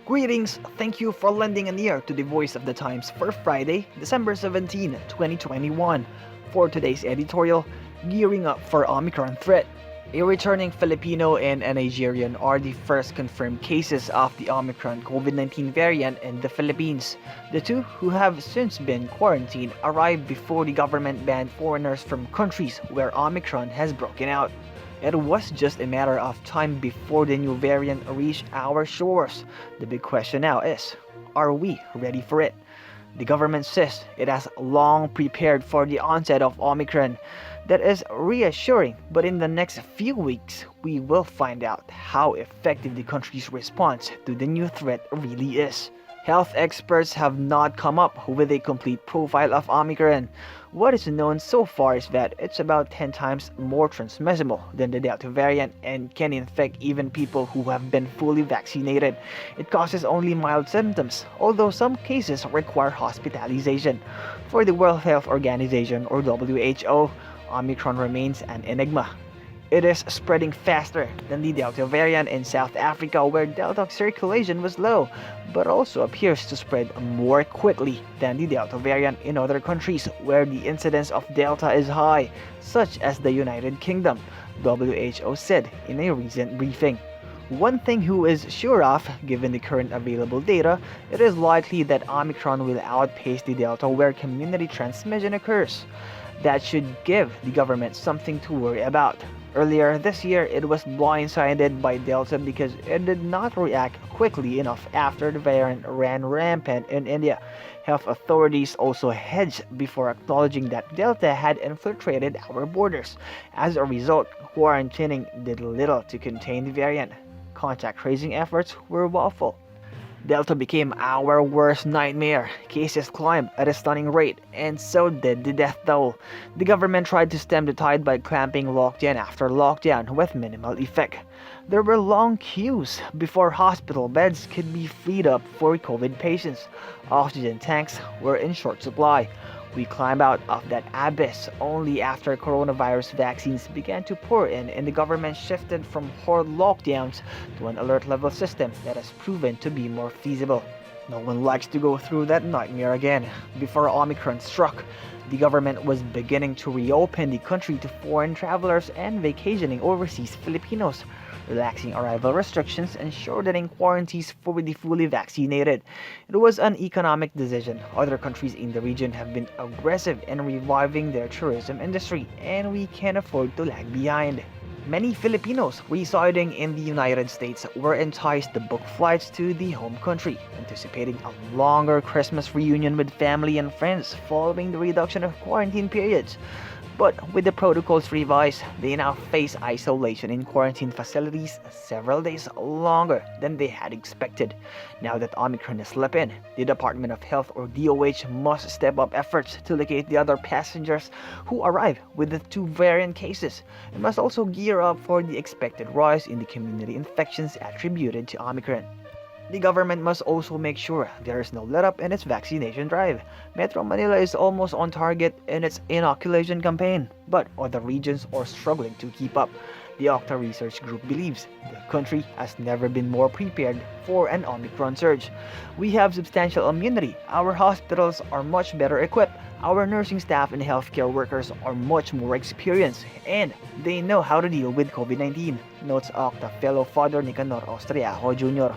Greetings, thank you for lending an ear to the Voice of the Times for Friday, December 17, 2021. For today's editorial, Gearing Up for Omicron Threat. A returning Filipino and a Nigerian are the first confirmed cases of the Omicron COVID-19 variant in the Philippines. The two, who have since been quarantined, arrived before the government banned foreigners from countries where Omicron has broken out. It was just a matter of time before the new variant reached our shores. The big question now is, are we ready for it? The government says it has long prepared for the onset of Omicron. That is reassuring, but in the next few weeks, we will find out how effective the country's response to the new threat really is. Health experts have not come up with a complete profile of Omicron. What is known so far is that it's about 10 times more transmissible than the Delta variant and can infect even people who have been fully vaccinated. It causes only mild symptoms, although some cases require hospitalization. For the World Health Organization, or WHO, Omicron remains an enigma. It is spreading faster than the Delta variant in South Africa, where Delta circulation was low, but also appears to spread more quickly than the Delta variant in other countries where the incidence of Delta is high, such as the United Kingdom, WHO said in a recent briefing. One thing who is sure of, given the current available data, it is likely that Omicron will outpace the Delta where community transmission occurs. That should give the government something to worry about. Earlier this year, it was blindsided by Delta because it did not react quickly enough after the variant ran rampant in India. Health authorities also hedged before acknowledging that Delta had infiltrated our borders. As a result, quarantining did little to contain the variant. Contact tracing efforts were woeful. Delta became our worst nightmare. Cases climbed at a stunning rate, and so did the death toll. The government tried to stem the tide by clamping lockdown after lockdown with minimal effect. There were long queues before hospital beds could be freed up for COVID patients. Oxygen tanks were in short supply. We climbed out of that abyss only after coronavirus vaccines began to pour in and the government shifted from hard lockdowns to an alert level system that has proven to be more feasible. No one likes to go through that nightmare again. Before Omicron struck, the government was beginning to reopen the country to foreign travelers and vacationing overseas Filipinos, relaxing arrival restrictions and shortening quarantines for the fully vaccinated. It was an economic decision. Other countries in the region have been aggressive in reviving their tourism industry, and we can't afford to lag behind. Many Filipinos residing in the United States were enticed to book flights to the home country, anticipating a longer Christmas reunion with family and friends following the reduction of quarantine periods. But with the protocols revised, they now face isolation in quarantine facilities several days longer than they had expected. Now that Omicron has slipped in, the Department of Health, or DOH, must step up efforts to locate the other passengers who arrive with the two variant cases. It must also gear up for the expected rise in the community infections attributed to Omicron. The government must also make sure there is no let-up in its vaccination drive. Metro Manila is almost on target in its inoculation campaign, but other regions are struggling to keep up. The Octa Research Group believes the country has never been more prepared for an Omicron surge. We have substantial immunity, our hospitals are much better equipped, our nursing staff and healthcare workers are much more experienced, and they know how to deal with COVID-19, notes Octa fellow Father Nicanor Austriajo Jr.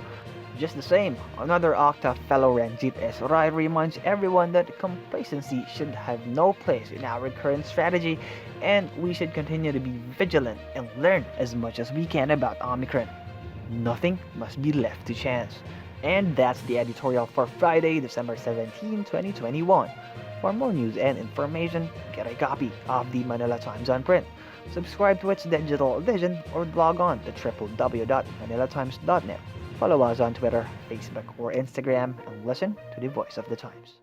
Just the same, another Octa fellow Ranjit S. Rai reminds everyone that complacency should have no place in our current strategy, and we should continue to be vigilant and learn as much as we can about Omicron. Nothing must be left to chance. And that's the editorial for Friday, December 17, 2021. For more news and information, get a copy of the Manila Times on print. Subscribe to its digital edition or log on to www.manilatimes.net. Follow us on Twitter, Facebook, or Instagram and listen to the Voice of the Times.